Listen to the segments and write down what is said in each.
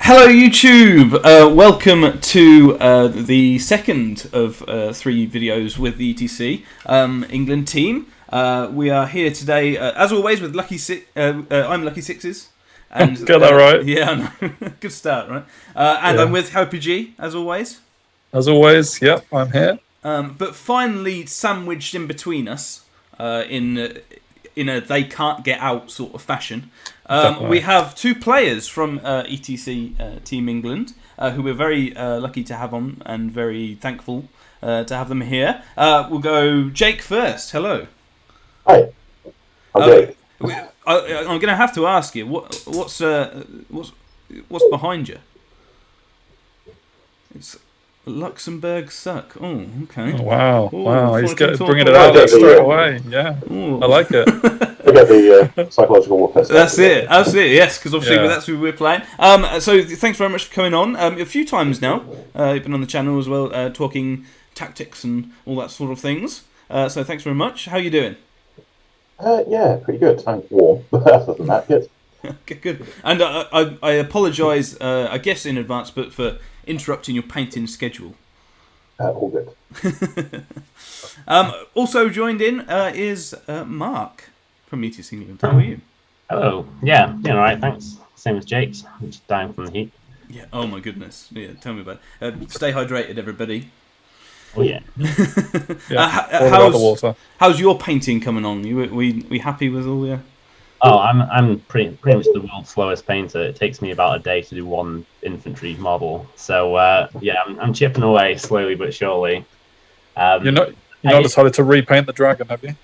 Hello YouTube! Welcome to the second of 3 videos with the ETC England team. We are here today, as always, with Lucky Six. I'm Lucky Sixes. And, Got that right. Yeah, I know. Good start, right? And I'm with PTG, as always. As always, yep, I'm here. But finally sandwiched in between us, in a they can't get out sort of fashion. We have 2 players from ETC Team England who we're very lucky to have on and very thankful to have them here. We'll go Jake first. Hello. Hi. I'm Jake. I'm going to have to ask you what's behind you. It's Luxembourg suck. Oh, okay. Oh, wow. Ooh, wow, he's bringing it about out there it. straight away. Yeah, Ooh. I like it. We get the psychological warfare. That's it. Absolutely, yes. Because obviously Yeah. that's who we're playing. So thanks very much for coming on. A few times now. You've been on the channel as well, talking tactics and all that sort of things. So thanks very much. How are you doing? Yeah, pretty good. I'm warm. Other than that, good. Okay, good. And I apologise, I guess in advance, but for interrupting your painting schedule. All good. Also joined in is Mark from ETC England. How are you? Hello. Yeah, all right, thanks. Same as Jake's. I'm just dying from the heat. Yeah. Oh my goodness. Yeah. Tell me about it. Stay hydrated, everybody. Oh yeah. Yeah, all about the water. How's your painting coming on? We happy with all the? Oh, I'm pretty much the world's slowest painter. It takes me about a day to do one infantry model. So yeah, I'm chipping away slowly but surely. You're not decided to repaint the dragon, have you?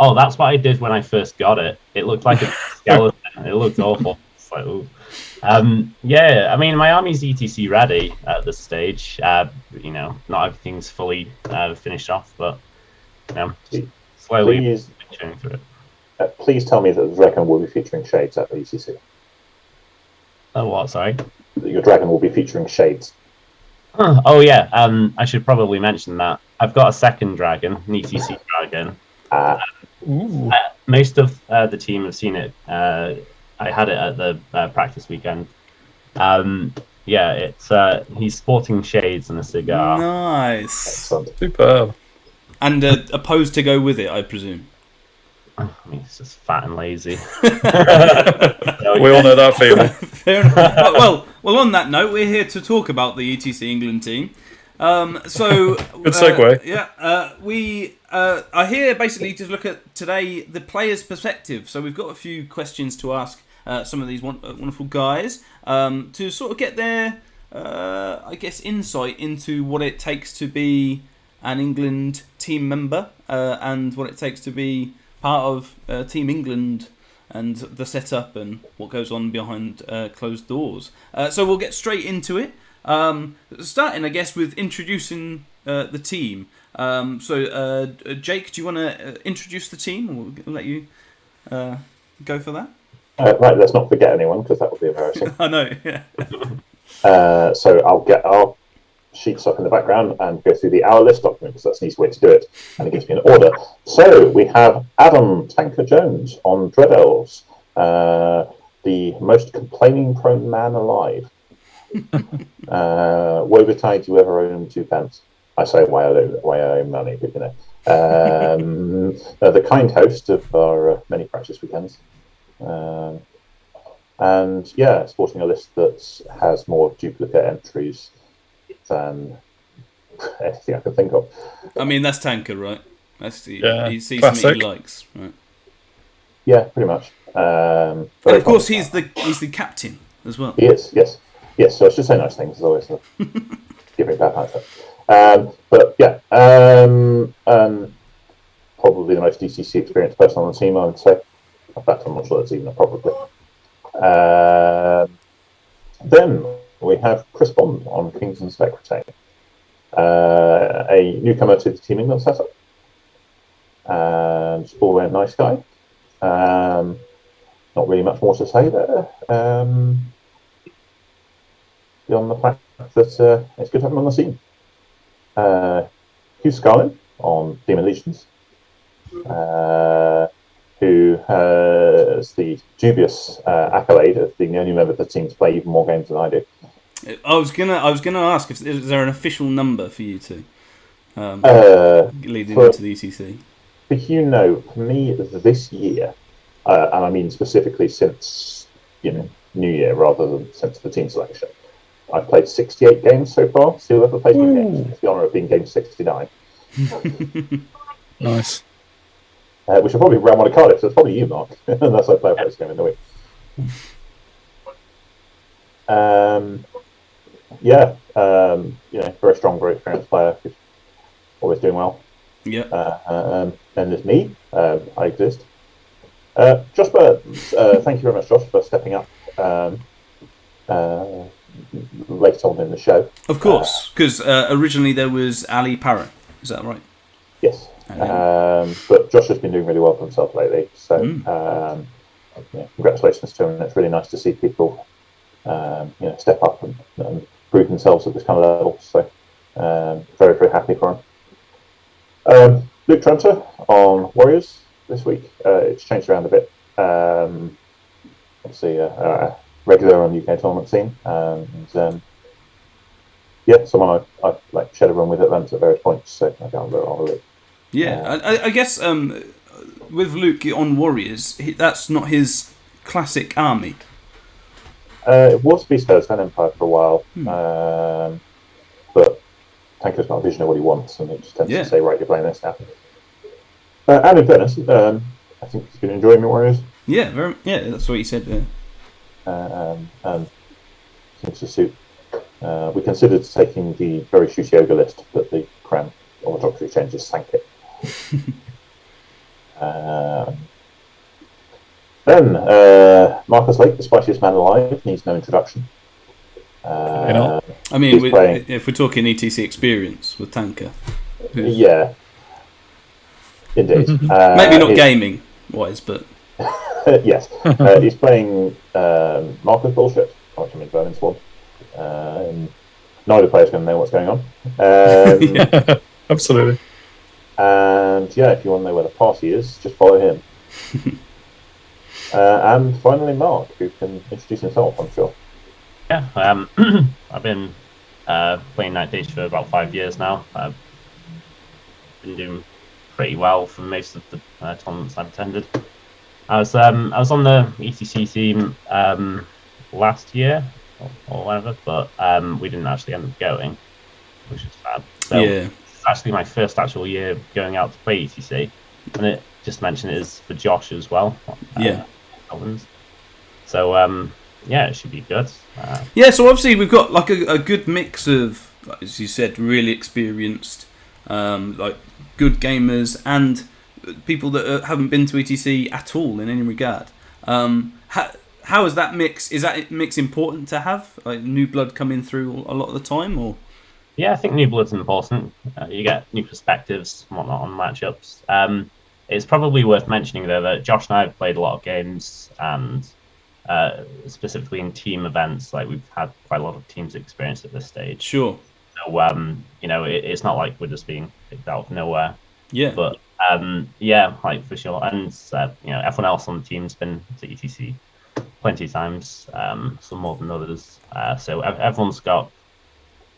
Oh, that's what I did when I first got it. It looked like a skeleton. It looked awful. It's like, ooh. Yeah, I mean, my army's ETC ready at this stage. You know, not everything's fully finished off, but you know, slowly going through it. Please tell me that the dragon will be featuring shades at the ECC. Oh, what? Sorry. That your dragon will be featuring shades. Oh yeah. I should probably mention that I've got a second dragon, an ETC dragon. Most of the team have seen it. I had it at the practice weekend. Yeah, it's he's sporting shades and a cigar. Nice. Excellent. Superb. And a pose to go with it, I presume. I mean, it's just fat and lazy. We all know that feeling. Fair enough. Well, on that note, we're here to talk about the ETC England team. So Good segue. We are here basically to look at today the player's perspective. So we've got a few questions to ask some of these wonderful guys to sort of get their, I guess, insight into what it takes to be an England team member and what it takes to be part of Team England and the setup and what goes on behind closed doors. So we'll get straight into it. Starting, I guess, with introducing the team. So, Jake, do you want to introduce the team, or we'll let you go for that? Right, let's not forget anyone, because that would be embarrassing. I know, yeah. So I'll get our sheets up in the background and go through the hour list document, because that's an easy way to do it, and it gives me an order. So we have Adam Tanker Jones on Dread Elves, the most complaining-prone man alive. Woe betide you ever own 2 pence. I say why I owe money, but you know. The kind host of our many practice weekends. And yeah, sporting a list that has more duplicate entries than anything I can think of. I mean, that's Tanker, right? That's he sees classic. something he likes, right? Yeah, pretty much. And of course, he's the captain as well. He is, yes. Yes, so I should say nice things as always. Giving bad answer. But yeah, probably the most DCC experienced person on the team, I would say. In fact, I'm not sure that's even a probably. Then we have Chris Bond on Kings and Secretary, a newcomer to the Team England setup, and all around nice guy. Not really much more to say there. Beyond the fact that it's good to have him on the scene. Hugh Scarlett on Demon Legions, who has the dubious accolade of being the only member of the team to play even more games than I do. I was gonna ask if is there an official number for you two leading into the ETC. For for me this year, and I mean specifically since New Year rather than since the team selection, I've played 68 games so far. Still ever placement games. It's the honour of being game 69. Nice. Which will probably round one of Cardiff, so it's probably you, Mark, unless I play a first game in the week. Very strong, very experienced player, who's always doing well. Yeah. And there's me. I exist. Josh Bird, thank you very much, Josh, for stepping up later on in the show. Of course, because originally there was Ali Parra. Is that right? Yes. But Josh has been doing really well for himself lately. So congratulations to him. It's really nice to see people step up and prove themselves at this kind of level. So very, very happy for him. Luke Trenter on Warriors this week. It's changed around a bit. Obviously, regular on the UK tournament scene. Someone I've shared a run with at events at various points. So I can't remember all of it. Yeah, I guess with Luke on Warriors, that's not his classic army. It was Beast Bears and Empire for a while, but Tanker's got a vision of what he wants, and it just tends to say, right, you're playing this now. And in fairness, I think he's been enjoying the Warriors. Yeah, that's what he said. And seems to suit. We considered taking the very shooty ogre list, but the Crown or the Doctor Exchanges sank it. Then Marcus Lake, the spiciest man alive, needs no introduction. I mean, if we're talking ETC experience with Tanker, yeah, indeed. Maybe not gaming wise, but yes, he's playing Marcus bullshit. Which I mean, Vernon Swan. Neither player's going to know what's going on. Yeah, absolutely. And if you want to know where the party is, just follow him. And finally, Mark, who can introduce himself, I'm sure. Yeah, I've been playing Night Days for about 5 years now. I've been doing pretty well for most of the tournaments I've attended. I was on the ETC team last year or whatever, but we didn't actually end up going, which is sad. So it's actually my first actual year going out to play ETC, and it just mentioned it is for Josh as well. So it should be good. So obviously we've got like a good mix of, as you said, really experienced, like good gamers and people that haven't been to ETC at all in any regard. How is that mix? Is that mix important to have? Like new blood coming through a lot of the time, or? Yeah, I think new blood's important. You get new perspectives and whatnot on matchups. It's probably worth mentioning though that Josh and I have played a lot of games, and specifically in team events, like we've had quite a lot of teams experience at this stage. Sure. So it's not like we're just being picked out of nowhere. Yeah. But like for sure, and everyone else on the team's been to ETC plenty of times, some more than others. So everyone's got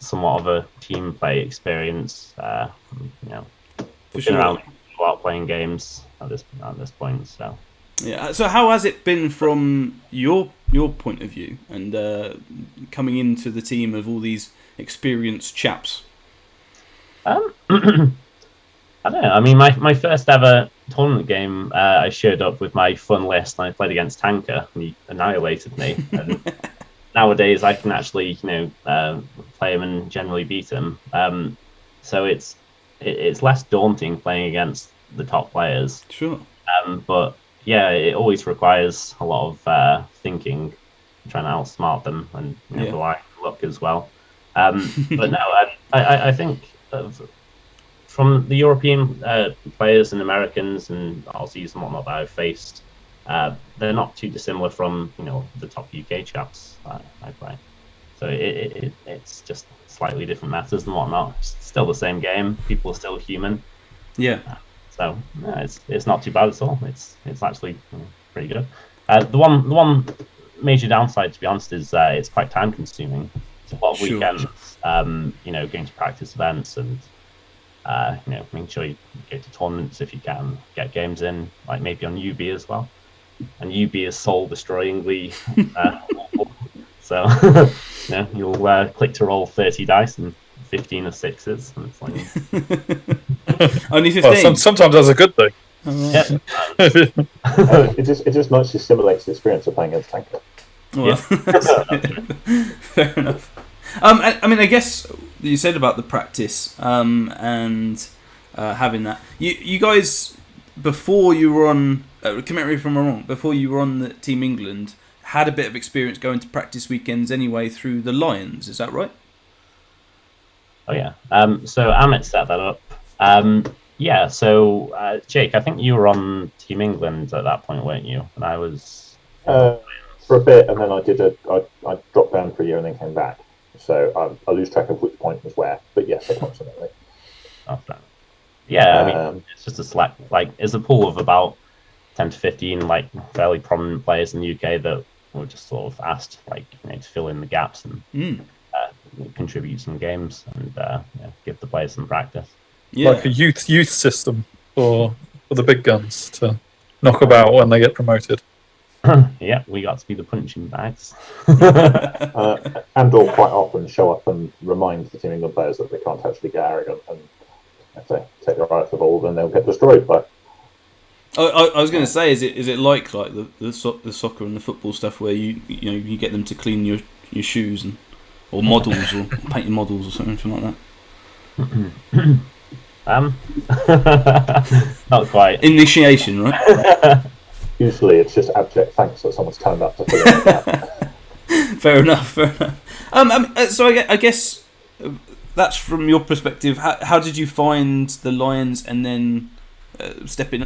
somewhat of a team play experience. Been around a lot playing games at this point. So yeah. So how has it been from your point of view, and coming into the team of all these experienced chaps? I don't know. I mean, my first ever tournament game, I showed up with my fun list, and I played against Tanker, and he annihilated me. And nowadays, I can actually, play him and generally beat him. So it's less daunting playing against the top players. Sure. But yeah, it always requires a lot of thinking, trying to outsmart them, and rely on luck as well. But no, I think from the European players and Americans and Aussies and whatnot that I've faced, they're not too dissimilar from the top UK chaps that I play. So it's just slightly different matters and whatnot. It's still the same game. People are still human. Yeah. So it's not too bad at all. It's actually pretty good. The one major downside, to be honest, is it's quite time consuming. It's a lot of weekends, going to practice events and making sure you go to tournaments if you can, get games in, like maybe on UB as well. And UB is soul-destroyingly awful. So you'll click to roll 30 dice and 15 are sixes, and it's like only 15. Well, sometimes that's a good thing. Yeah. It just nicely simulates the experience of playing against Tanker. Well, fair enough. I mean, I guess you said about the practice and having that. You guys, before you were on, correct me if I'm wrong, before you were on the Team England, had a bit of experience going to practice weekends anyway through the Lions. Is that right? Oh yeah. So Amit set that up. Yeah. So Jake, I think you were on Team England at that point, weren't you? And I was for a bit, and then I dropped down for a year and then came back. So I lose track of which point was where. But yes, approximately. Oh, yeah. I mean, it's just a select. Like, it's a pool of about 10 to 15 like fairly prominent players in the UK that were just sort of asked to fill in the gaps and contribute some games and give the players some practice. Yeah. Like a youth system for the big guns to knock about when they get promoted. Yeah, we got to be the punching bags. And/or quite often show up and remind the Team England players that they can't actually get arrogant, and if they take their eye off the ball, then they'll get destroyed. But I was going to say, is it like the soccer and the football stuff where you get them to clean your shoes or models or paint your models or something like that? Not quite. Initiation, right? Usually it's just abject thanks that someone's turned up to fill in the gap. Fair enough. So I guess that's from your perspective. How did you find the Lions and then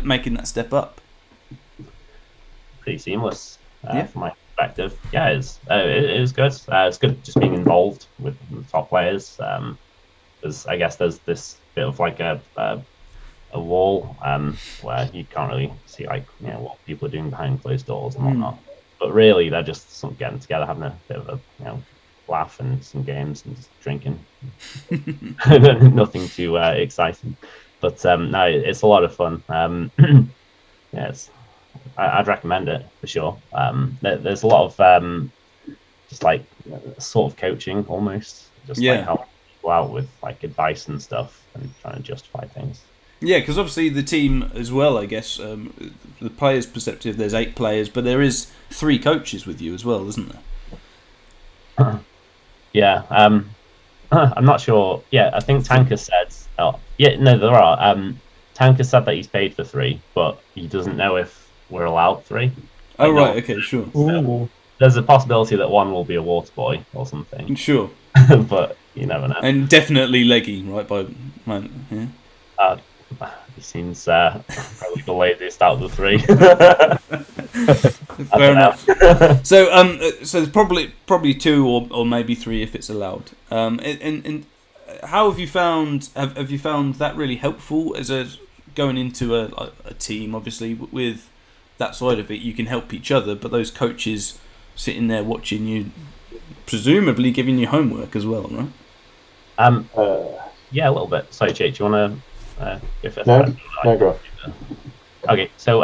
making that step up? Pretty seamless from my perspective. Yeah, it was good. It's good just being involved with the top players. Because I guess there's this bit of like a wall where you can't really see what people are doing behind closed doors and whatnot. But really, they're just sort of getting together, having a bit of a laugh and some games and just drinking. Nothing too exciting, but no, it's a lot of fun. I'd recommend it for sure. There's a lot of just like sort of coaching almost, just like helping people out with like advice and stuff and trying to justify things. Yeah, because obviously the team as well, I guess, the players' perspective, there's 8 players, but there is 3 coaches with you as well, isn't there? Yeah, I'm not sure. Yeah, I think Tanker said... there are. Tanker said that he's paid for 3, but he doesn't know if we're allowed 3. Oh, right, okay, sure. So there's a possibility that one will be a water boy or something. Sure. But you never know. And definitely leggy, right? Yeah. He seems probably the laziest out of the 3. Fair enough. So there's probably 2 or maybe 3 if it's allowed. And how have you found? Have you found that really helpful as going into a team? Obviously, with that side of it, you can help each other, but those coaches sitting there watching you, presumably giving you homework as well, right? Yeah, a little bit. Sorry, Jake, do you want to? No, go on. Okay, so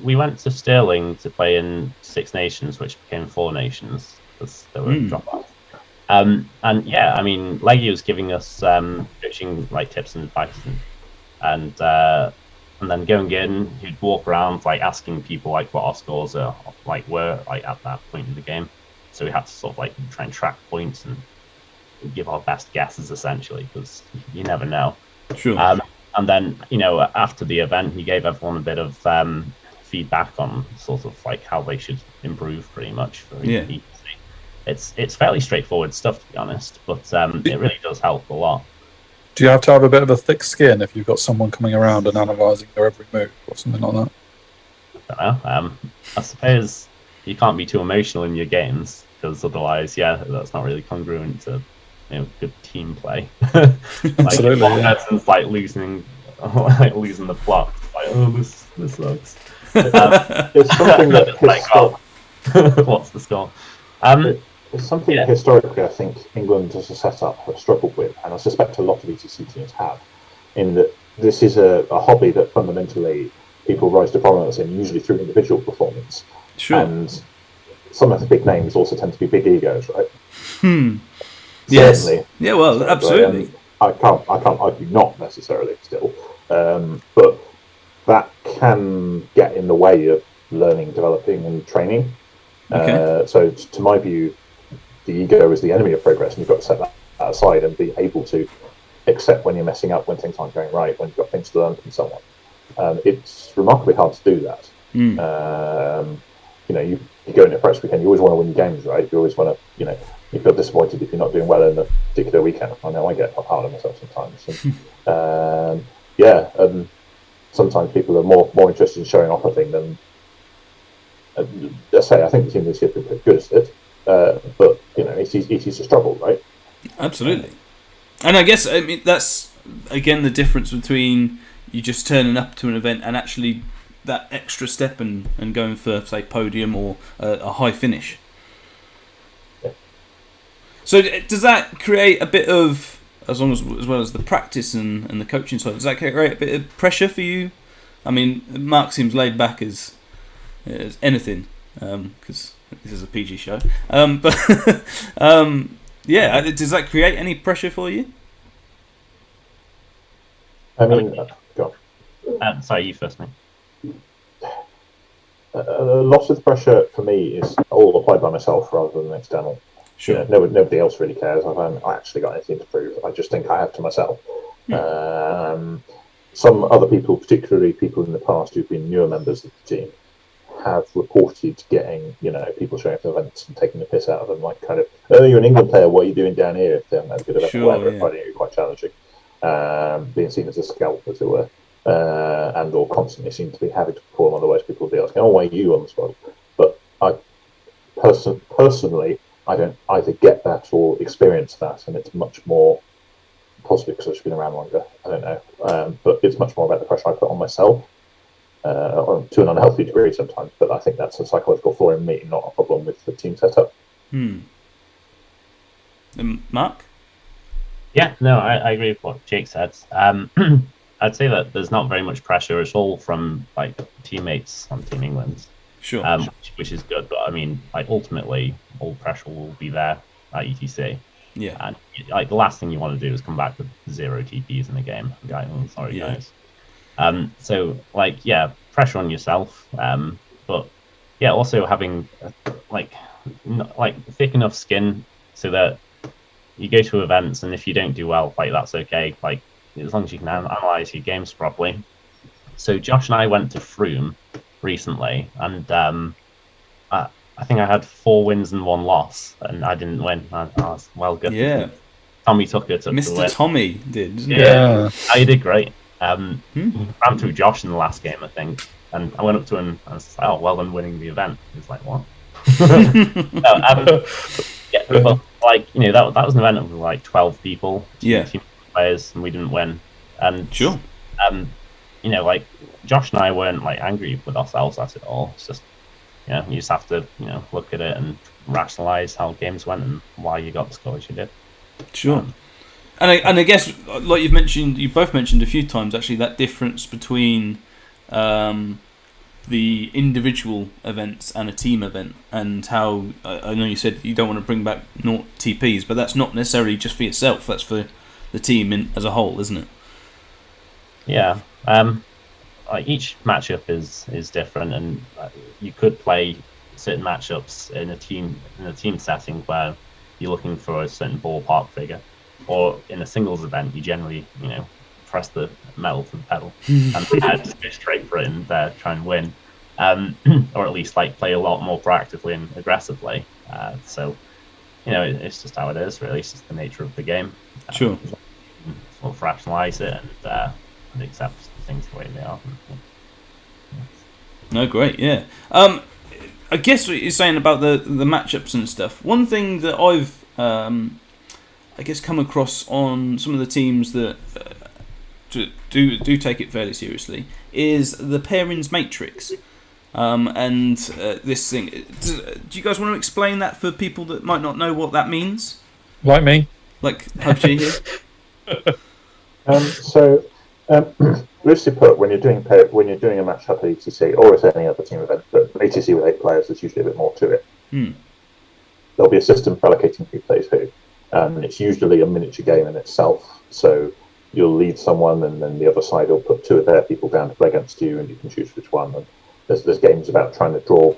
we went to Stirling to play in 6 Nations, which became 4 Nations because there were dropouts. And yeah, I mean, Leggy was giving us coaching like tips and advice, and then going in, he'd walk around like asking people like what our scores were at that point in the game. So we had to sort of like try and track points and give our best guesses essentially, because you never know. Sure. And then after the event, he gave everyone a bit of feedback on sort of like how they should improve, pretty much. For each. It's fairly straightforward stuff, to be honest, but it really does help a lot. Do you have to have a bit of a thick skin if you've got someone coming around and analysing your every move or something like that? I don't know. I suppose you can't be too emotional in your games, because otherwise, that's not really congruent to good team play. Absolutely. One person's like losing like losing the plot. Like, oh, this sucks. It's something that What's the score? It's something that historically I think England as a setup have struggled with, and I suspect a lot of ETC teams have, in that this is a hobby that fundamentally people rise to prominence in, usually through individual performance. Sure. And some of the big names also tend to be big egos, right? Yes. Certainly. Yeah, well, absolutely. I can't argue not necessarily still, but that can get in the way of learning, developing, and training. Okay. So, to my view, the ego is the enemy of progress, and you've got to set that aside and be able to accept when you're messing up, when things aren't going right, when you've got things to learn from someone. It's remarkably hard to do that. You go into a press weekend, you always want to win your games, right? You always want to, you feel disappointed if you're not doing well in a particular weekend. I know I get hard on myself sometimes. And, sometimes people are more interested in showing off a thing than. Let's say I think the team this year has been pretty good at it, but it's easy to struggle, right? Absolutely. And I guess that's again the difference between you just turning up to an event and actually that extra step and going for, say, podium or a high finish. Yeah. So does that create a bit of, as well as the practice and the coaching side, does that create a bit of pressure for you? I mean, Mark seems laid back as anything, because this is a PG show. But does that create any pressure for you? I mean, go on. Sorry, you first, mate. A lot of the pressure for me is all applied by myself rather than external. Sure. Nobody else really cares. I haven't actually got anything to prove. I just think I have to myself. Some other people, particularly people in the past who've been newer members of the team, have reported getting, people showing up to events and taking the piss out of them, like kind of, oh, you're an England player, what are you doing down here? If they haven't had a good event or whatever, finding it quite challenging. Being seen as a scalp, as it were, and or constantly seem to be having to perform, otherwise people will be asking, oh, why are you on the squad? But I personally, I don't either get that or experience that, and it's much more positive because I've just been around longer. I don't know, but it's much more about the pressure I put on myself. To an unhealthy degree sometimes, but I think that's a psychological flaw in me, not a problem with the team setup. Mark? Yeah, no, I agree with what Jake said. I'd say that there's not very much pressure at all from like teammates on Team England. Sure. Which is good, but I mean, like ultimately, all pressure will be there at ETC. Yeah. And like the last thing you want to do is come back with 0 TPs in the game. Sorry, guys. So like, yeah, pressure on yourself. But yeah, also having like thick enough skin so that you go to events, and if you don't do well, like that's okay. Like as long as you can analyze your games properly. So Josh and I went to Froome recently, and I think I had 4 wins and 1 loss, and I didn't win. I was well good. Yeah. Tommy Tucker took Mr. the win. Tommy did, didn't Yeah. He did great. Ran through Josh in the last game, I think, and I went up to him and said, "Oh, well done winning the event." He's like, "What?" But like that was an event of like 12 people, team players, and we didn't win. And sure, like Josh and I weren't like angry with ourselves at it all. It's just you just have to look at it and rationalize how games went and why you got the scores you did. Sure. And I guess, like you both mentioned a few times, actually, that difference between the individual events and a team event, and how I know you said you don't want to bring back 0 TPs, but that's not necessarily just for yourself. That's for the team as a whole, isn't it? Yeah. Like each matchup is different, and you could play certain matchups in a team setting where you're looking for a certain ballpark figure. Or in a singles event, you generally, press the metal to the pedal and just go straight for it and try and win, or at least like play a lot more proactively and aggressively. So, it's just how it is. Really, it's just the nature of the game. Sure. Sort of rationalize it and accept things the way they are. No, great, yeah. I guess what you're saying about the matchups and stuff. One thing that I've I guess come across on some of the teams that do take it fairly seriously, is the Pairings Matrix. And this thing. Do you guys want to explain that for people that might not know what that means? Like me. Like PUBG here? Loosely put, when you're doing a match up at ETC or at any other team event, but ETC with 8 players, there's usually a bit more to it. There'll be a system for allocating who plays who. It's usually a miniature game in itself. So you'll lead someone, and then the other side will put 2 of their people down to play against you, and you can choose which one. And there's games about trying to draw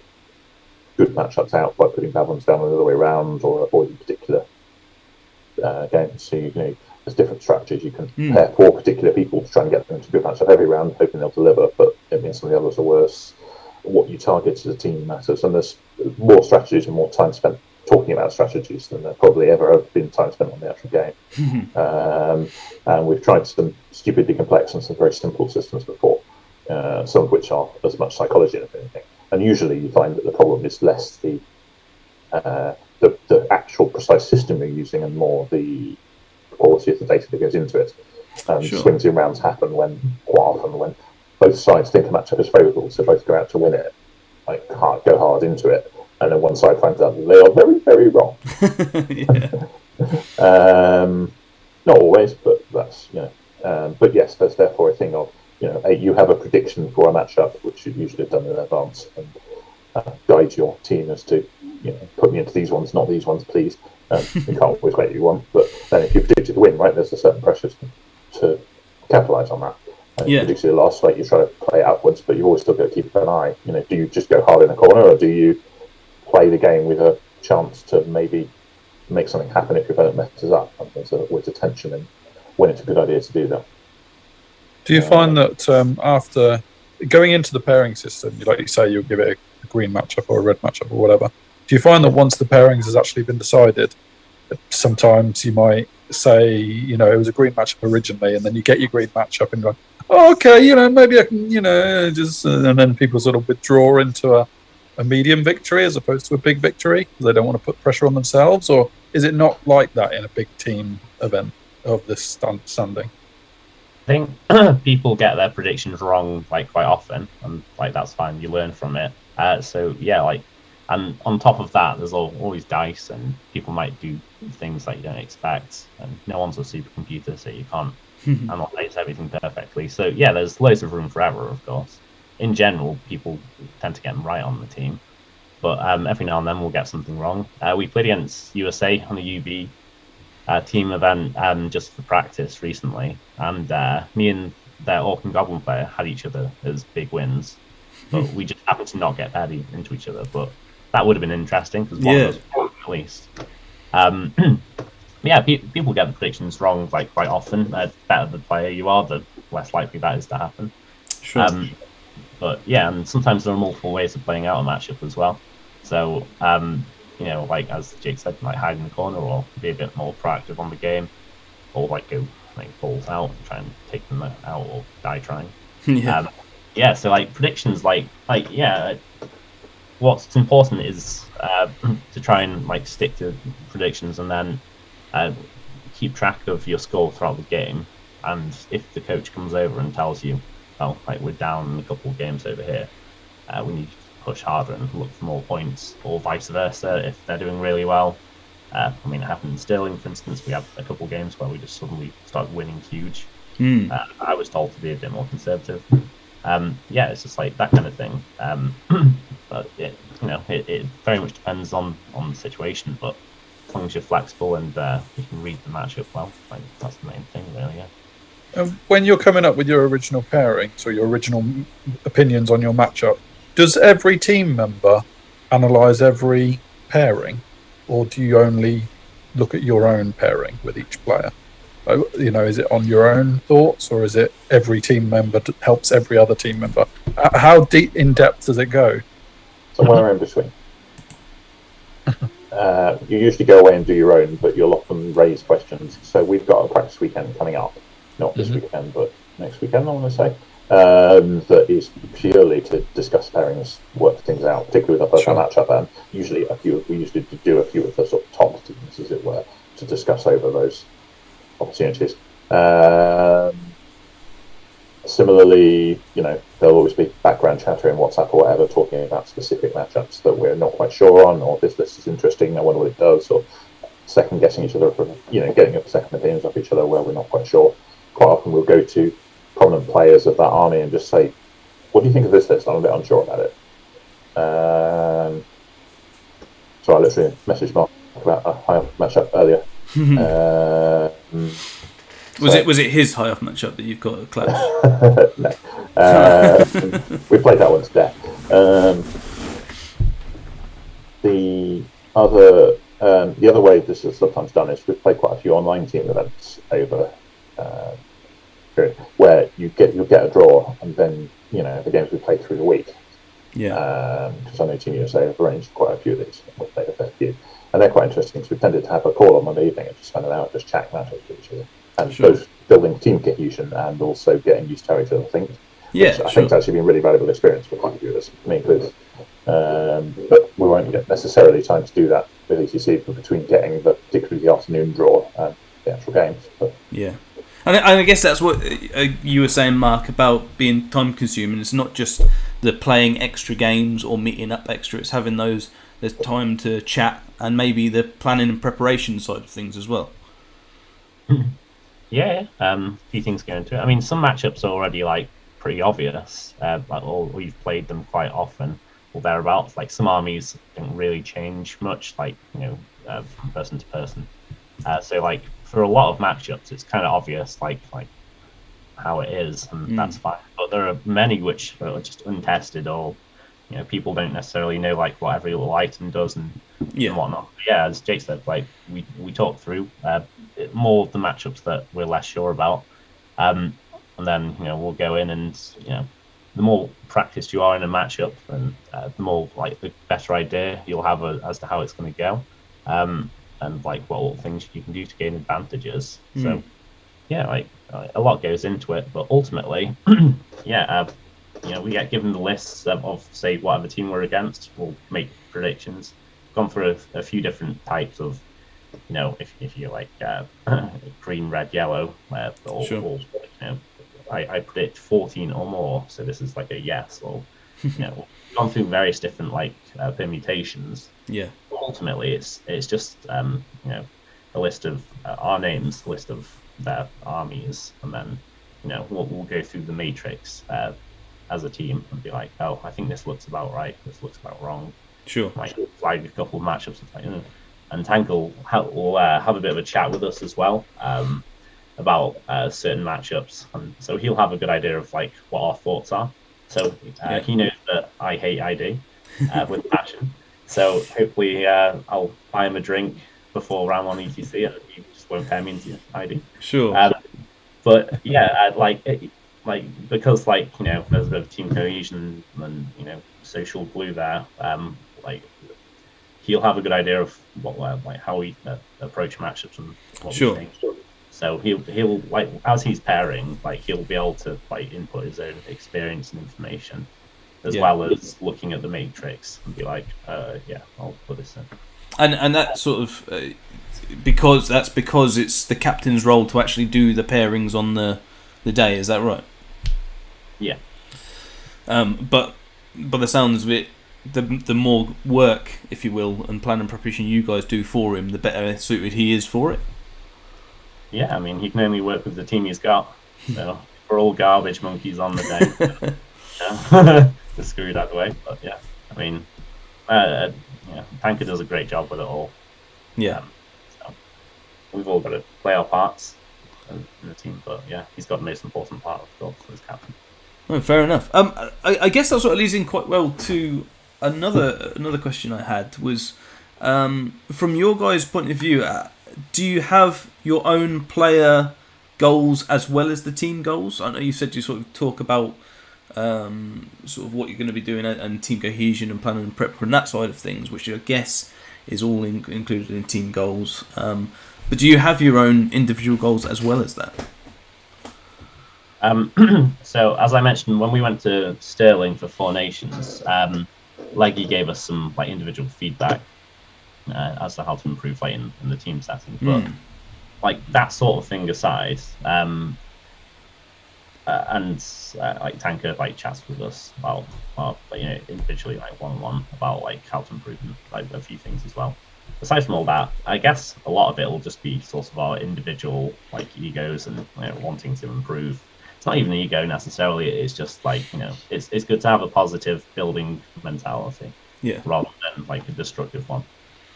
good matchups out by putting bad ones down the other way around, or avoiding particular games. So there's different strategies. You can pair 4 particular people to try and get them into a good matchup every round, hoping they'll deliver, but it means some of the others are worse. What you target as a team matters, and there's more strategies and more time spent talking about strategies than there probably ever have been time spent on the actual game. And we've tried some stupidly complex and some very simple systems before, some of which are as much psychology as anything. And usually you find that the problem is less the actual precise system you're using and more the quality of the data that goes into it. Swings in rounds happen quite often when both sides think a matchup is favourable, so both go out to win it, go hard into it, and then one side finds out that they are very, very wrong. Not always, but that's but yes, there's therefore a thing of you have a prediction for a matchup, which you usually have done in advance, and guide your team as to put me into these ones, not these ones, please. You can't always make what you want, but then if you predicted to win, right, there's a certain pressure to capitalise on that. And if you predicted a loss, you try to play upwards, but you've always still got to keep an eye. Do you just go hard in the corner, or do you play the game with a chance to maybe make something happen if your opponent messes up? And there's always a tension in when it's a good idea to do that. Do you find that after going into the pairing system, like you say, you'll give it a green matchup or a red matchup or whatever, do you find that once the pairings has actually been decided, sometimes you might say, it was a green matchup originally, and then you get your green matchup and you're like, oh, okay, maybe I can, just, and then people sort of withdraw into a medium victory as opposed to a big victory because they don't want to put pressure on themselves? Or is it not like that in a big team event of this standing? I think people get their predictions wrong quite often, and that's fine. You learn from it. And on top of that, there's always dice, and people might do things that you don't expect. And no one's a supercomputer, so you can't analyze everything perfectly. So there's loads of room for error, of course. In general, people tend to get them right on the team, but every now and then we'll get something wrong. We played against USA on a UB team event just for practice recently, and me and their Orc and Goblin player had each other as big wins, but we just happened to not get paired into each other. But that would have been interesting because one of us won at least. People get the predictions wrong quite often. The better the player you are, the less likely that is to happen. Sure. And sometimes there are multiple ways of playing out a matchup as well. So, as Jake said, hide in the corner or be a bit more proactive on the game, or go balls out and try and take them out or die trying. So predictions, what's important is to try and stick to predictions and then keep track of your score throughout the game. And if the coach comes over and tells you, we're down in a couple of games over here, we need to push harder and look for more points, or vice versa if they're doing really well. It happened in Sterling, for instance. We had a couple of games where we just suddenly started winning huge. I was told to be a bit more conservative. It's just that kind of thing. But it very much depends on the situation. But as long as you're flexible and you can read the matchup well, that's the main thing, really. When you're coming up with your original pairings or your original opinions on your matchup, does every team member analyse every pairing, or do you only look at your own pairing with each player? Is it on your own thoughts, or is it every team member helps every other team member? How deep in depth does it go? Somewhere in between. You usually go away and do your own, but you'll often raise questions. So we've got a practice weekend coming up. Not this weekend, but next weekend, I want to say, that is purely to discuss pairings, work things out, particularly with our first matchup. And usually we used to do a few of the sort of top teams, as it were, to discuss over those opportunities. Similarly, there'll always be background chatter in WhatsApp or whatever talking about specific matchups that we're not quite sure on, or this list is interesting, I wonder what it does, or second guessing each other, getting up second opinions of each other where we're not quite sure. Quite often we'll go to prominent players of that army and just say, what do you think of this list? I'm a bit unsure about it. So I literally messaged Mark about a high matchup earlier. Was it his high off matchup that you've got at Clash? No. We played that one to death. The other way this is sometimes done is we've played quite a few online team events over period where you'll get a draw, and then the games we play through the week. Yeah. Because I know Team USA have arranged quite a few of these. We've played a fair few, and they're quite interesting. So we tended to have a call on Monday evening and just spend an hour just chatting matchups with each other, and both building team cohesion and also getting used to each other. I think. Yeah. I think it's actually been a really valuable experience for quite a few of us, me included. But we won't get necessarily time to do that with ETC between getting particularly the afternoon draw and the actual games. But. Yeah. And I guess that's what you were saying, Mark, about being time consuming. It's not just the playing extra games or meeting up extra. It's having there's time to chat and maybe the planning and preparation side of things as well. Yeah. A few things go into it. I mean, some matchups are already pretty obvious. We've played them quite often or thereabouts. Like some armies don't really change much, from person to person. So for a lot of matchups, it's kind of obvious, like how it is, and that's fine. But there are many which are just untested, or people don't necessarily know what every little item does and whatnot. But yeah, as Jake said, we talk through more of the matchups that we're less sure about, and then we'll go in and the more practiced you are in a matchup, and the more the better idea you'll have as to how it's going to go. And what all things you can do to gain advantages. So, yeah, a lot goes into it, but ultimately, we get given the lists of say whatever team we're against. We'll make predictions. Gone through a few different types of, if you like green, red, yellow, I predict 14 or more. So this is a yes, or gone through various different permutations. Yeah. Ultimately, it's just a list of our names, a list of their armies, and then we'll go through the matrix as a team and be like, oh, I think this looks about right. This looks about wrong. Sure. Flag a couple of matchups and Tank will have a bit of a chat with us as well about certain matchups, and so he'll have a good idea of what our thoughts are. So he knows that I hate ID with passion. So hopefully I'll buy him a drink before round 1 ETC, and he just won't pay me into ID. Sure. But yeah, because there's a bit of team cohesion and social glue there. He'll have a good idea of how we approach matchups and what we think. So he'll as he's pairing, he'll be able to input his own experience and information, as well as looking at the matrix and be like, I'll put this in. And that sort of because it's the captain's role to actually do the pairings on the day. Is that right? Yeah. But by the sounds of it, the more work, if you will, and plan and preparation you guys do for him, the better suited he is for it. Yeah, I mean, he can only work with the team he's got. So we're all garbage monkeys on the day. They're screwed either way. But yeah, I mean, Tanker does a great job with it all. Yeah. So we've all got to play our parts in the team. But yeah, he's got the most important part, of course, as captain. Oh, fair enough. I guess that sort of leads in quite well to another question I had was, from your guys' point of view, do you have your own player goals as well as the team goals? I know you said you sort of talk about sort of what you're going to be doing and team cohesion and planning and prep and that side of things, which I guess is all included in team goals. But do you have your own individual goals as well as that? So as I mentioned, when we went to Sterling for Four Nations, Leggy gave us some individual feedback as to how to improve in the team setting. But that sort of thing aside, and like Tanker like chats with us about individually like one-on-one about like how to improve like a few things as well. Aside from all that, I guess a lot of it will just be sort of our individual like egos and wanting to improve. It's not even an ego necessarily. It's just like it's good to have a positive building mentality, rather than like a destructive one.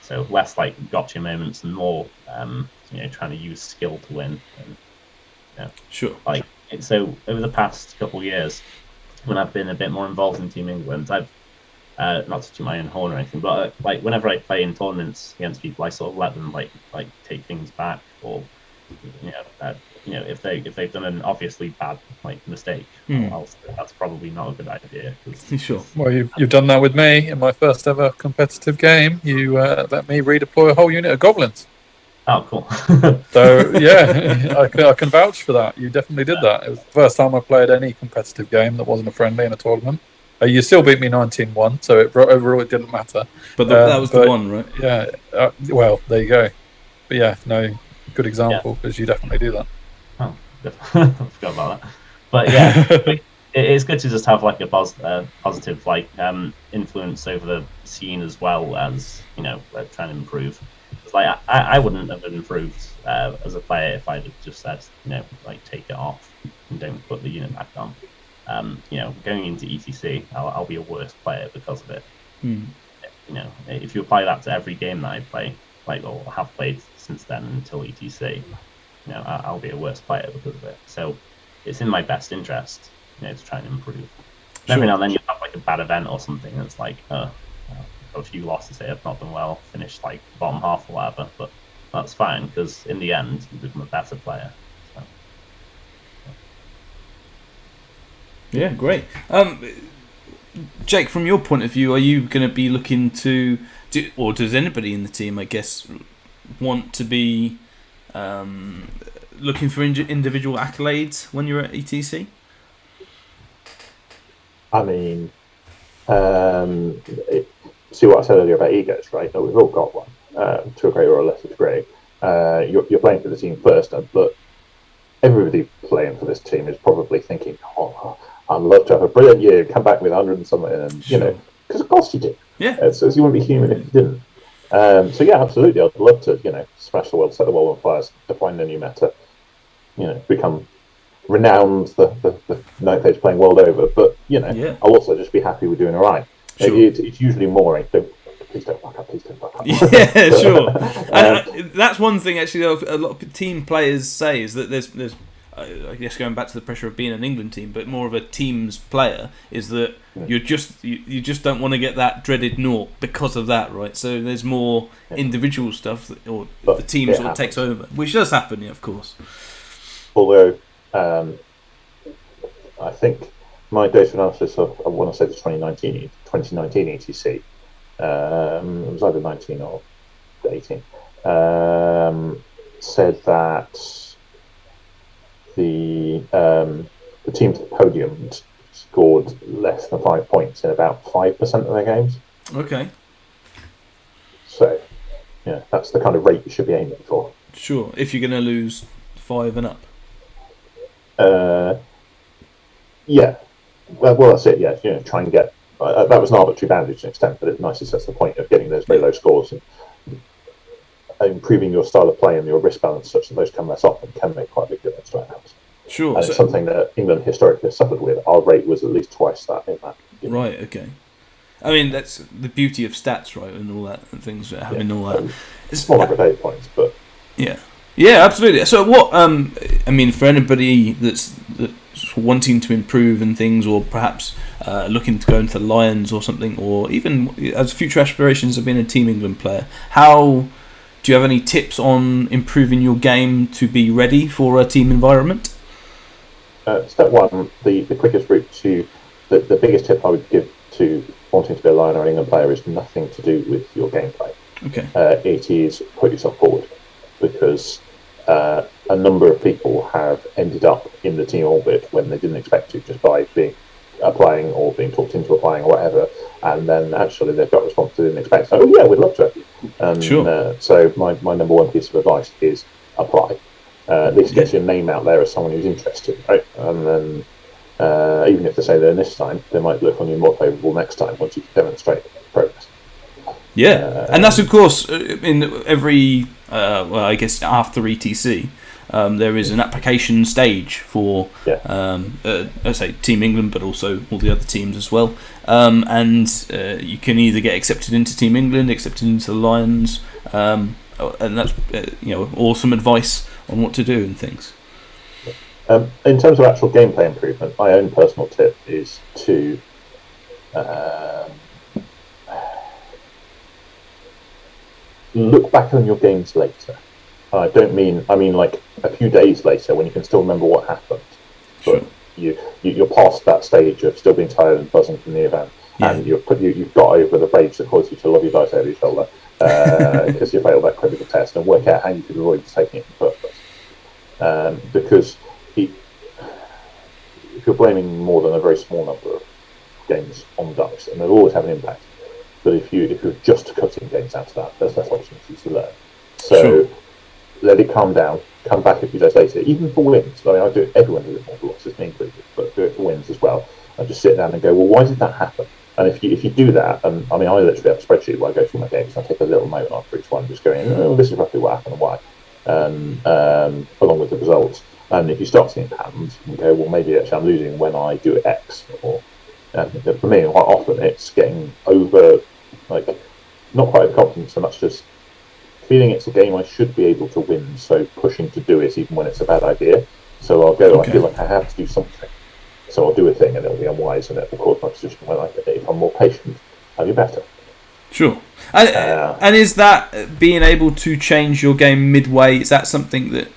So less like gotcha moments and more trying to use skill to win. And, sure. Like so over the past couple of years, when I've been a bit more involved in Team England, I've not to toot my own horn or anything, but like whenever I play in tournaments against people, I sort of let them like take things back, or if they've done an obviously bad like mistake, that's probably not a good idea. Sure. Well, you've done that with me in my first ever competitive game. You let me redeploy a whole unit of goblins. Oh, cool. So yeah, I can vouch for that. You definitely did that. It was the first time I played any competitive game that wasn't a friendly in a tournament. You still beat me 19-1, so overall it didn't matter. But that was the one, right? Yeah. Well, there you go. But yeah, no, good example because you definitely do that. Oh, I forgot about that. But yeah, it's good to just have like a positive like influence over the scene as well as like, trying to improve. Like I wouldn't have improved as a player if I'd have just said like take it off and don't put the unit back on. Going into ETC, I'll be a worse player because of it. If you apply that to every game that I play, like or have played since then until ETC, I'll be a worse player because of it. So it's in my best interest, to try and improve. Every now and then you have like a bad event or something that's like, got a few losses here, I've not done well, finished like bottom half or whatever, but that's fine because in the end you become a better player. So. Yeah, great. Jake, from your point of view, are you going to be looking to or does anybody in the team, I guess, want to be looking for individual accolades when you're at ETC? I mean, see what I said earlier about egos, right? No, we've all got one to a greater or a lesser degree. You're playing for the team first, but everybody playing for this team is probably thinking, "Oh, I'd love to have a brilliant year, come back with 100 and something," and because of course you do. Yeah. So you wouldn't be human if you didn't. So yeah, absolutely, I'd love to, smash the world, set the world on fire, define the new meta, become renowned, the ninth age playing world over. But I'll also just be happy with doing all right. Sure. It's usually more. Please don't fuck up. Please don't fuck up. Yeah, sure. And that's one thing actually. A lot of team players say is that there's I guess going back to the pressure of being an England team, but more of a teams player is that you just don't want to get that dreaded naught because of that, right? So there's more individual stuff the team sort of takes over, which does happen, of course. Although I think my data analysis of I want to say the 2019 ETC, it was either 19 or 18, said that the teams at the podium scored less than 5 points in about 5% of their games. Okay. So, that's the kind of rate you should be aiming for. Sure, if you're going to lose 5 and up. Yeah. Well, that's it. Yeah, try and get. That was an arbitrary boundary to an extent, but it nicely sets the point of getting those very low scores and improving your style of play and your risk balance such that those come less often can make quite a big difference to outcomes. Sure. And it's something that England historically has suffered with. Our rate was at least twice that in that. Right. Okay. I mean, that's the beauty of stats, right, and all that, and things that having all that. It's more like data points, but yeah, absolutely. So, what I mean, for anybody that's wanting to improve and things, or perhaps looking to go into the Lions or something, or even as future aspirations of being a Team England player, how do you have any tips on improving your game to be ready for a team environment? Step one, the quickest route to the biggest tip I would give to wanting to be a Lion or an England player is nothing to do with your gameplay. Okay. It is put yourself forward, because a number of people have ended up in the team orbit when they didn't expect to, just by applying or being talked into applying or whatever, and then actually they've got response they didn't expect. So, we'd love to. Sure. So my number one piece of advice is apply. At least gets your name out there as someone who's interested, right? And then even if they say they're this time, they might look on you more favourable next time once you can demonstrate progress. Yeah, and that's of course in every well, I guess after ETC, there is an application stage for let's say Team England, but also all the other teams as well. And you can either get accepted into Team England, accepted into the Lions, and that's awesome advice on what to do and things. In terms of actual gameplay improvement, my own personal tip is to look back on your games later. I mean like a few days later when you can still remember what happened. But you're past that stage of still being tired and buzzing from the event, and you've got over the rage that caused you to lob your dice over your shoulder because you failed that critical test, and work out how you could avoid taking it in the first place. Because if you're blaming more than a very small number of games on dice, and they'll always have an impact. But if you're just cutting games out of that, there's less opportunities to learn. So let it calm down. Come back a few days later, even for wins. I mean, I do it. Everyone does it more for losses, me included, but do it for wins as well. I just sit down and go, well, why did that happen? And if you do that, and I mean, I literally have a spreadsheet where I go through my games and I take a little note after each one, just going, oh, this is roughly what happened and why, along with the results. And if you start seeing patterns, you can go, well, maybe actually I'm losing when I do X. Or for me, quite often it's getting over, like, not quite overconfident so much as feeling it's a game I should be able to win, so pushing to do it even when it's a bad idea. So I'll go, I feel like I have to do something. So I'll do a thing and it'll be unwise and it will cause my position where if I'm more patient, I'll be better. Sure. And is that being able to change your game midway, is that something that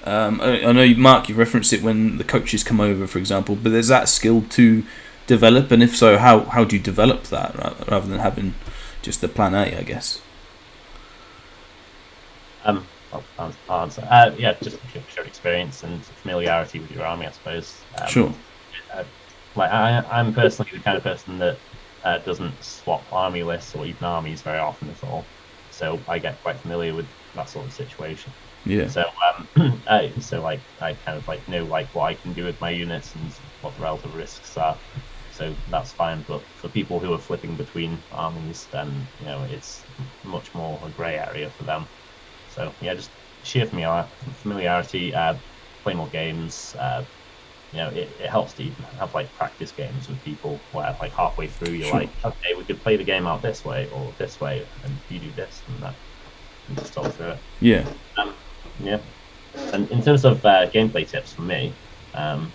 I know, Mark, you referenced it when the coaches come over, for example, but is that skill to develop? And if so, how do you develop that rather than having just the plan A, I guess? I'll answer. Yeah, just shared experience and familiarity with your army, I suppose. Sure. Like I'm personally the kind of person that doesn't swap army lists or even armies very often at all. So I get quite familiar with that sort of situation. Yeah. So so like I kind of like know like what I can do with my units and what the relative risks are. So that's fine. But for people who are flipping between armies, then it's much more a grey area for them. So yeah, just sheer familiarity, play more games. It helps to even have like practice games with people where like halfway through you're like, okay, we could play the game out this way or this way, and you do this and that, and just talk through it. Yeah. Yeah. And in terms of gameplay tips for me, to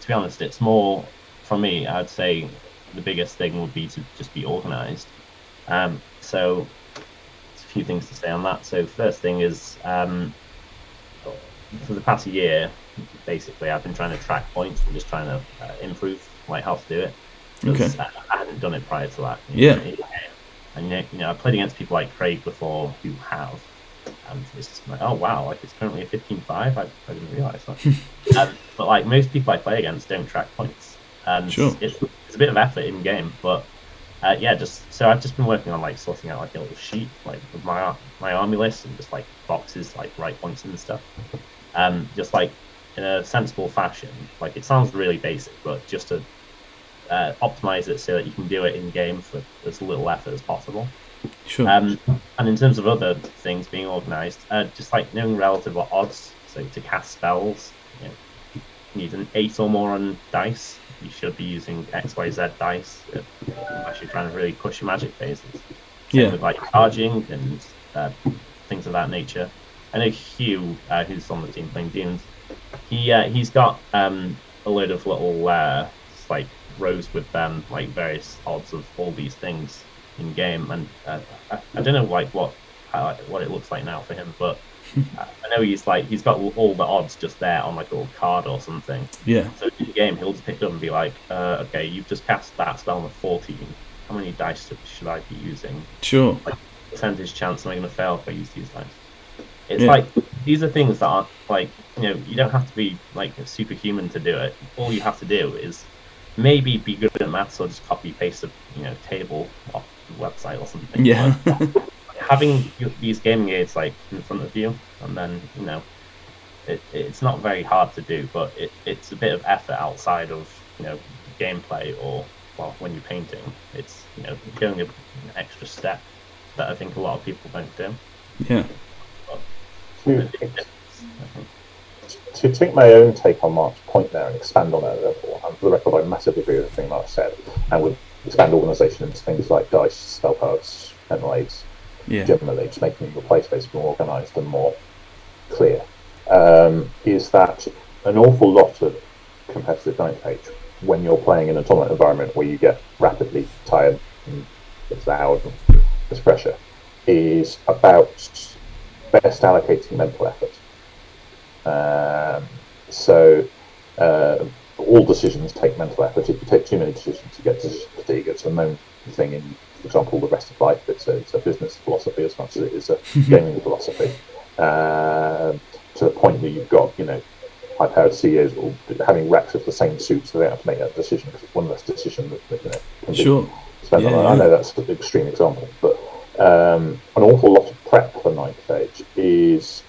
be honest, it's more for me. I'd say the biggest thing would be to just be organised. So. Few things to say on that. So first thing is for the past year basically I've been trying to track points and just trying to improve like how to do it, because I hadn't done it prior to that. And I played against people like Craig before who have, and it's like, oh wow, like it's currently a 15-5. I didn't realise that. But like most people I play against don't track points, and it's a bit of effort in game, but so I've just been working on like sorting out like a little sheet like with my army list and just like boxes like right points and stuff, just like in a sensible fashion. Like it sounds really basic, but just to optimize it so that you can do it in game for as little effort as possible. Sure. And in terms of other things being organized, just like knowing relative odds. So to cast spells, you need an 8 or more on dice. You should be using XYZ dice unless you're trying to really push your magic phases. Same with like charging and things of that nature. I know Hugh, who's on the team playing demons, he's got a load of little like rows with like various odds of all these things in game, and I don't know like what it looks like now for him, but I know he's got all the odds just there on like a little card or something. Yeah. So in the game, he'll just pick it up and be like, okay, you've just cast that spell on a 14. How many dice should I be using? Sure. Like, percentage chance am I going to fail if I use these dice? It's like, these are things that aren't like, you don't have to be like a superhuman to do it. All you have to do is maybe be good at maths or just copy paste a table off the website or something. Yeah. Having these gaming aids like in front of you and and then it's not very hard to do, but it's a bit of effort outside of gameplay, or when you're painting, it's going an extra step that I think a lot of people don't do. Yeah. To take my own take on Mark's point there and expand on it a little, and for the record, I massively agree with everything Mark said, and would expand organisation into things like dice, spell cards, mental aids, generally, just making your play space more organised and more clear. Is that an awful lot of competitive dice page, when you're playing in a tournament environment where you get rapidly tired and it's loud and there's pressure, is about best allocating mental effort. All decisions take mental effort. If you take too many decisions, you get decision fatigue. It's a known thing in, for example, the rest of life. It's a business philosophy as much as it is a gaming philosophy. To the point where you've got, high-powered CEOs having racks of the same suit, so they don't have to make that decision because it's one less decision that can be spent on. I know that's an extreme example, but an awful lot of prep for ninth stage is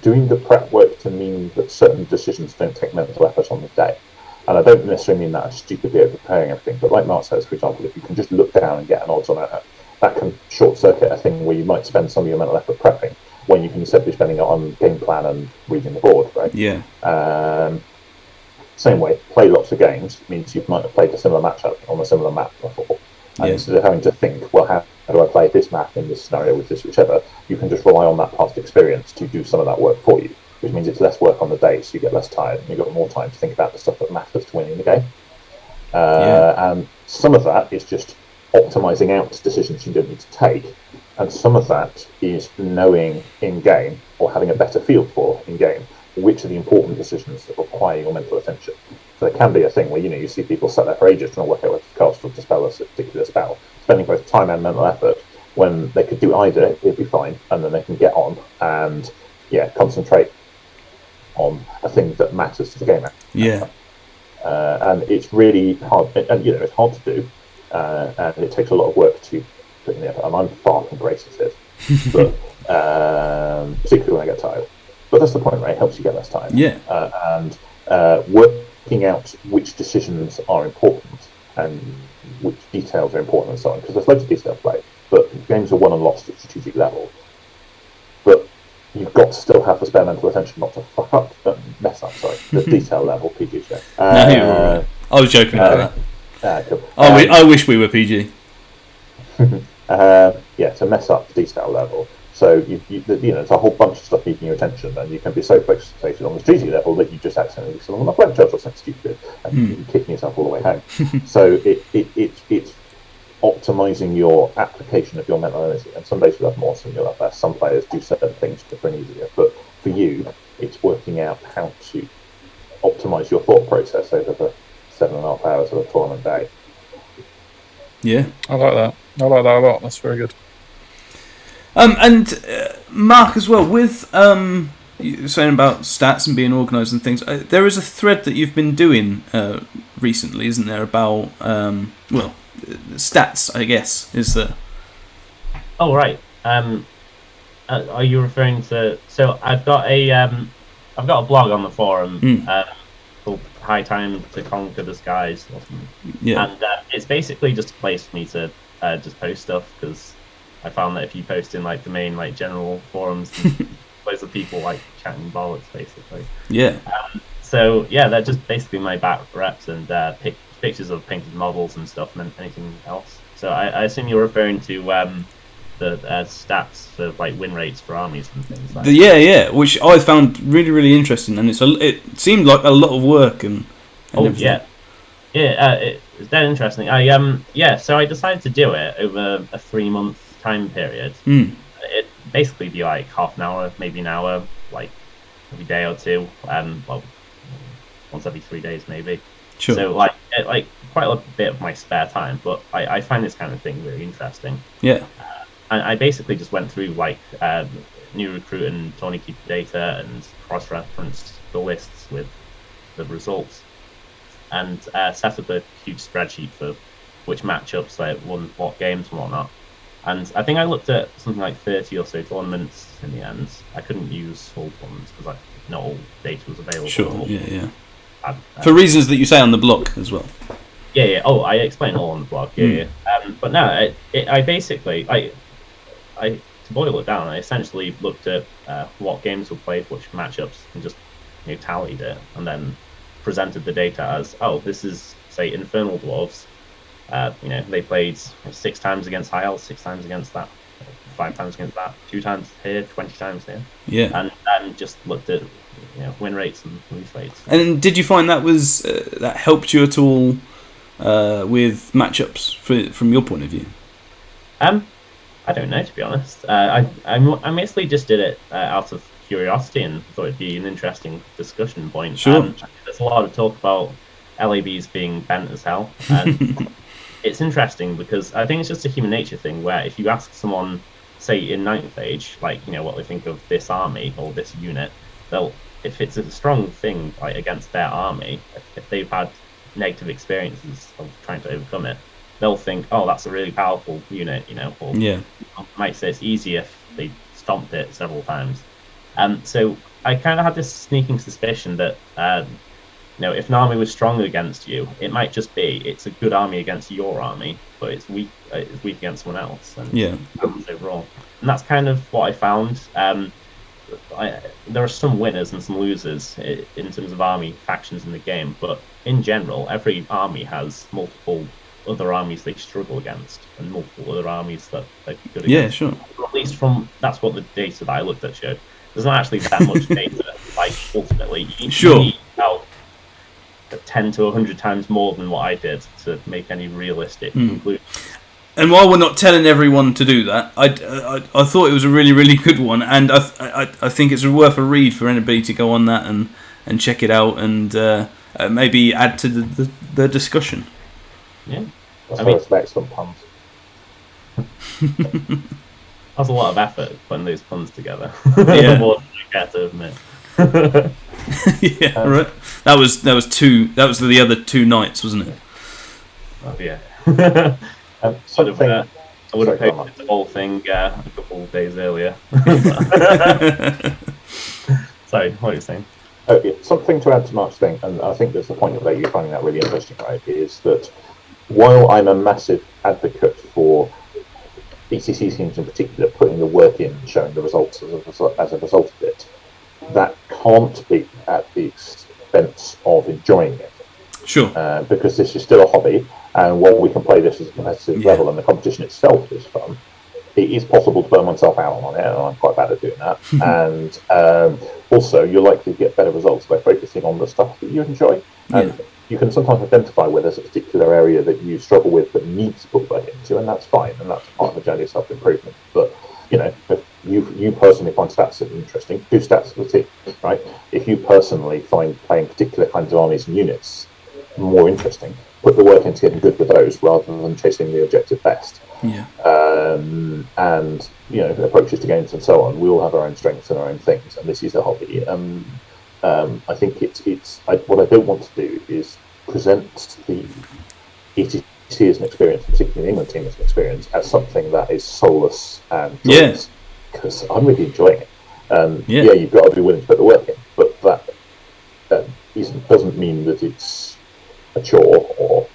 doing the prep work to mean that certain decisions don't take mental effort on the day. And I don't necessarily mean that as stupidly over preparing everything, but like Mark says, for example, if you can just look down and get an odds on it, that can short-circuit a thing where you might spend some of your mental effort prepping, when you can instead be spending it on game plan and reading the board, right? Yeah. Same way, play lots of games means you might have played a similar matchup on a similar map before. And instead of having to think, well, how do I play this map in this scenario with this, whichever, you can just rely on that past experience to do some of that work for you, which means it's less work on the day, so you get less tired, and you've got more time to think about the stuff that matters to winning the game. And some of that is just optimizing out decisions you don't need to take, and some of that is knowing in-game, or having a better feel for in-game, which are the important decisions that require your mental attention. So there can be a thing where you see people sat there for ages trying to work out whether to cast or to spell a particular spell, spending both time and mental effort, when they could do either, it'd be fine, and then they can get on and concentrate on a thing that matters to the game. And it's really hard, and it's hard to do, and it takes a lot of work to put in the effort. And I'm far from great at it, but particularly when I get tired. But that's the point, right? It helps you get less tired. And working out which decisions are important and which details are important and so on, because there's loads of detail play, but games are won and lost at strategic level. But you've got to still have the spare mental attention not to fuck up, mess up, the detail level, PTG. I was joking about that. Cool. I wish we were PG. To mess up the detail level. So there's a whole bunch of stuff keeping your attention, and you can be so fixated on the strategic level that you just accidentally do something on a flank charge or something stupid, and you're kicking yourself all the way home. So it's optimizing your application of your mental energy, and some days you'll have more, some you'll have less. Some players do certain things different easier, but for you, it's working out how to optimize your thought process over the 7.5 hours of a tournament day. Yeah, I like that. I like that a lot. That's very good. And Mark, as well, with you were saying about stats and being organised and things, there is a thread that you've been doing recently, isn't there, about stats, I guess, is the... Oh, right. Are you referring to... So I've got a blog on the forum called High Time to Conquer the Skies or something. And it's basically just a place for me to just post stuff, because I found that if you post in the main general forums, loads of people chatting bollocks basically. So they're just basically my back reps and pictures of painted models and stuff, and anything else. So I assume you're referring to the stats for win rates for armies and things like that. Which I found really, really interesting, and it seemed like a lot of work and everything. It's dead interesting. So I decided to do it over a 3-month time period. It basically be half an hour, maybe an hour, every day or two, once every 3 days maybe. Sure. So quite a bit of my spare time, but I find this kind of thing really interesting. And I basically just went through new recruit and tourney keeper data and cross-referenced the lists with the results, and set up a huge spreadsheet for which matchups won what games and whatnot. And I think I looked at something like 30 or so tournaments in the end. I couldn't use all tournaments because not all data was available. Sure, yeah. I, For reasons that you say on the blog as well. Yeah. Oh, I explain all on the blog. Yeah. But no, I basically, to boil it down, I essentially looked at what games were played, which matchups, and just tallied it, and then presented the data as, oh, this is, say, Infernal Dwarves. They played 6 times against High Elves, 6 times against that, 5 times against that, 2 times here, 20 times here. Yeah. And just looked at win rates and lose rates. And did you find that was that helped you at all with matchups from your point of view? I don't know, to be honest. I mostly just did it out of curiosity and thought it'd be an interesting discussion point. Sure. There's a lot of talk about LABs being bent as hell, and it's interesting because I think it's just a human nature thing where if you ask someone, say in 9th Age, like what they think of this army or this unit, if it's a strong thing like against their army, if they've had negative experiences of trying to overcome it, they'll think, oh, that's a really powerful unit, or might say it's easy if they stomped it several times. So I kind of had this sneaking suspicion that if an army was strong against you, it might just be it's a good army against your army, but it's weak against someone else. And overall, and that's kind of what I found. There are some winners and some losers in terms of army factions in the game, but in general, every army has multiple other armies they struggle against and multiple other armies that they're good against. Yeah, sure. Or at least that's what the data that I looked at showed. There's not actually that much data. Like ultimately, you need about 10 to 100 times more than what I did to make any realistic conclusion. And while we're not telling everyone to do that, I thought it was a really, really good one, and I think it's worth a read for anybody to go on that and check it out and maybe add to the discussion. Yeah, that's some excellent puns. That's a lot of effort putting those puns together. Yeah, more than I care to admit. Yeah, right. That was the other 2 nights, wasn't it? Oh yeah. I Something. would have posted the whole thing a couple of days earlier. Sorry, what are you saying? Something to add to Mark's thing, and I think that's the point about you finding that really interesting, right? Is that while I'm a massive advocate for ECC schemes in particular putting the work in and showing the results as a result of it, that can't be at the expense of enjoying it. Sure. Because this is still a hobby, and while we can play this at a competitive level and the competition itself is fun, it is possible to burn oneself out on it, and I'm quite bad at doing that. And also, you're likely to get better results by focusing on the stuff that you enjoy. And you can sometimes identify where there's a particular area that you struggle with but need to put work into, and that's fine, and that's part of the journey of self-improvement. But if you personally find stats interesting, do stats for the team, right? If you personally find playing particular kinds of armies and units more interesting, put the work into getting good with those rather than chasing the objective best. Yeah. And approaches to games and so on. We all have our own strengths and our own things, and this is a hobby. I think what I don't want to do is present the ETC as an experience, particularly the England team as an experience, as something that is soulless and joyous, because I'm really enjoying it. You've got to be willing to put the work in, but that doesn't mean that it's a chore or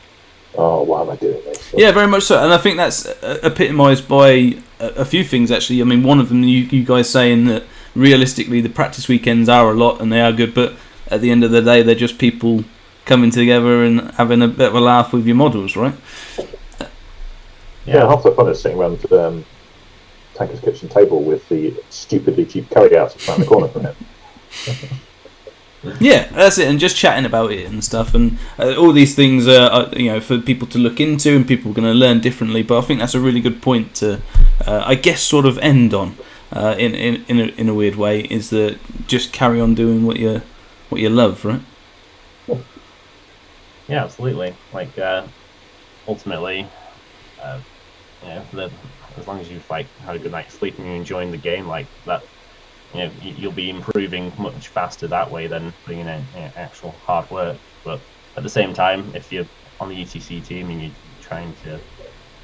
why am I doing this? Yeah, very much so, and I think that's epitomised by a few things actually. I mean, one of them you guys saying that realistically the practice weekends are a lot and they are good, but at the end of the day they're just people coming together and having a bit of a laugh with your models, right? Yeah, half the fun is sitting around Tanker's kitchen table with the stupidly cheap carryouts around the corner from him. Yeah, that's it, and just chatting about it and stuff, and all these things are for people to look into, and people are going to learn differently. But I think that's a really good point to, I guess, sort of end on in a weird way, is that just carry on doing what you love, right? Yeah, absolutely. Like ultimately, as long as you've had a good night's sleep and you're enjoying the game, like that. You'll be improving much faster that way than putting in actual hard work. But at the same time, if you're on the ETC team and you're trying to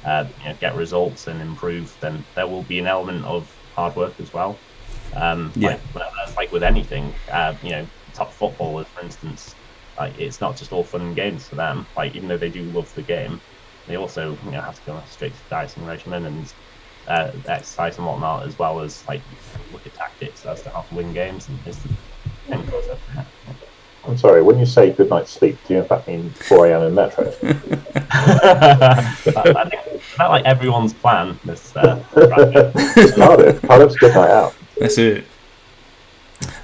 get results and improve, then there will be an element of hard work as well. Like with anything, top footballers, for instance, like it's not just all fun and games for them. Like even though they do love the game, they also have to go on a strict dieting regimen and exercise and whatnot, as well as like look at tactics as to how to win games. And it's the same concept. I'm sorry, when you say good night's sleep, do you in fact mean 4 a.m. in Metro? I think it's not like everyone's plan. This It's Cardiff. Cardiff's good night out. That's it.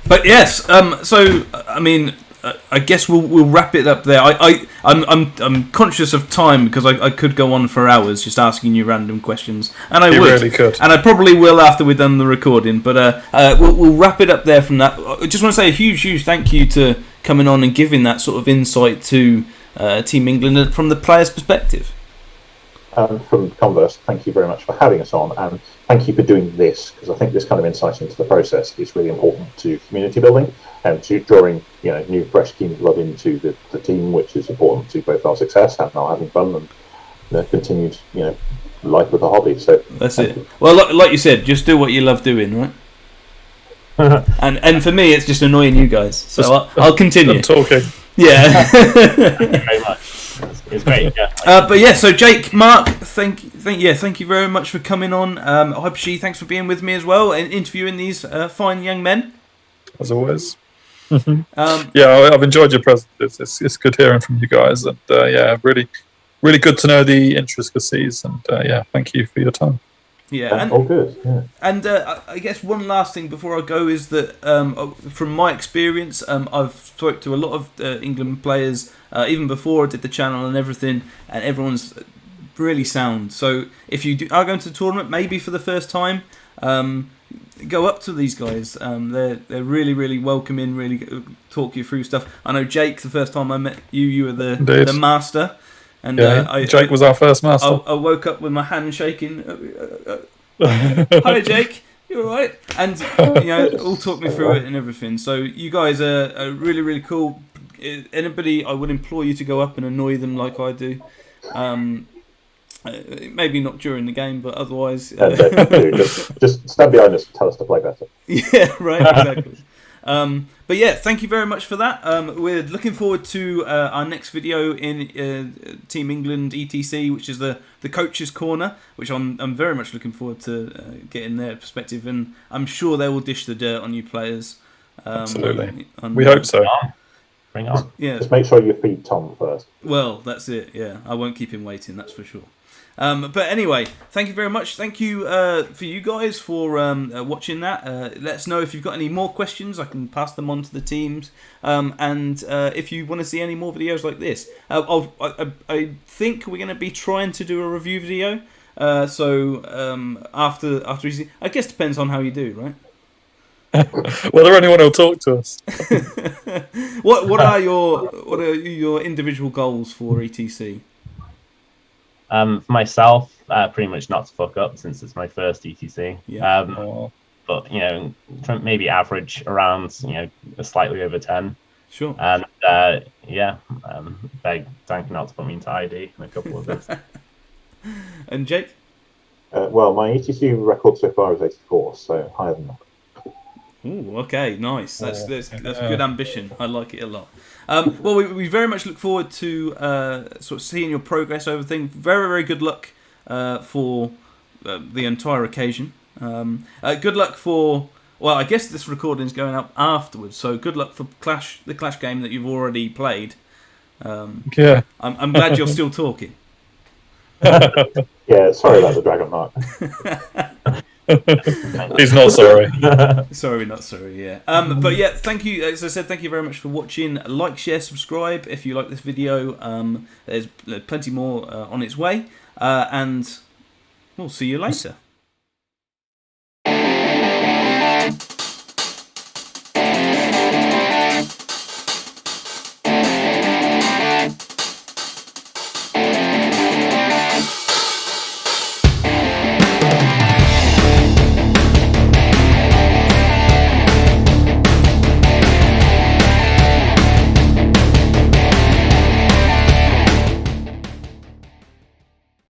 But yes, so I mean, I guess we'll wrap it up there. I'm conscious of time because I could go on for hours just asking you random questions, and I would. Really could, and I probably will after we're done the recording. But we'll wrap it up there from that. I just want to say a huge thank you to coming on and giving that sort of insight to Team England from the player's perspective. From Converse, thank you very much for having us on, and thank you for doing this, because I think this kind of insight into the process is really important to community building and to drawing new fresh keen blood into the team, which is important to both our success and our having fun and continued life with the hobby. So that's it. Well, like you said, just do what you love doing, right? and for me, it's just annoying you guys. So I'll continue. I'm talking. Yeah. Thank you very much. It's great. Yeah. But yeah, so Jake, Mark, thank you very much for coming on. Hypershi, thanks for being with me as well and interviewing these fine young men. As always. Yeah, I've enjoyed your presence. It's good hearing from you guys, and really good to know the intricacies. And thank you for your time. Yeah, and, all good. Yeah. And I guess one last thing before I go is that from my experience, I've spoke to a lot of England players even before I did the channel and everything, and everyone's really sound. So if you are going to the tournament, maybe for the first time, go up to these guys. They're really welcoming, really talk you through stuff. I know Jake, the first time I met you, you were the master. And Jake was our first master. I woke up with my hand shaking. Hi, Jake. You all right? And all talk me through it and everything. So you guys are really cool. Anybody, I would implore you to go up and annoy them like I do. Maybe not during the game, but otherwise. Just stand behind us and tell us to play better. Yeah, right. Exactly. But yeah, thank you very much for that. We're looking forward to our next video in Team England ETC, which is the coaches' corner, which I'm very much looking forward to getting their perspective, and I'm sure they will dish the dirt on you players. Absolutely, we hope so. Bring on. Yeah. Just make sure you feed Tom first. Well, that's it. Yeah, I won't keep him waiting. That's for sure. But anyway, thank you very much. Thank you for you guys for watching that. Let us know if you've got any more questions. I can pass them on to the teams. And if you want to see any more videos like this, I think we're going to be trying to do a review video. So after easy, I guess depends on how you do, right? Whether anyone will talk to us. What are your individual goals for ETC? For myself, pretty much not to fuck up since it's my first ETC. Yeah. But maybe average around slightly over 10. Sure. And beg Dank not to put me into ID in a couple of this. And Jake? Well, my ETC record so far is 84, so higher than that. Ooh, okay, nice. That's good ambition. I like it a lot. Well, we very much look forward to sort of seeing your progress over things. Very good luck for the entire occasion. Good luck for. Well, I guess this recording is going up afterwards, so good luck for the Clash game that you've already played. Yeah, I'm glad you're still talking. Yeah, sorry about the Dragon Mark. He's not sorry. Sorry, not sorry, yeah. But yeah, thank you. As I said, thank you very much for watching. Like, share, subscribe if you like this video. There's plenty more on its way. And we'll see you later.